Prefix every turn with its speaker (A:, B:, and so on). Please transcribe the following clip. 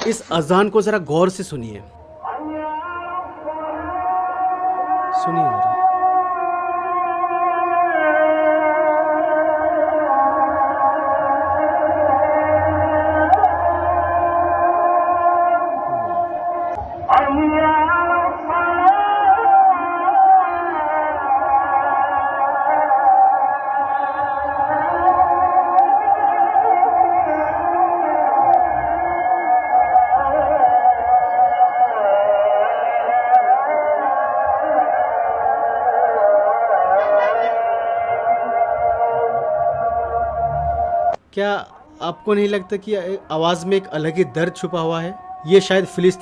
A: इस अज़ान को ज़रा गौर से सुनिए। सुनिए ज़रा। क्या आपको नहीं लगता कि आवाज़ में एक अलग ही दर्द छुपा हुआ है? ये शायद फ़िलिस्तीन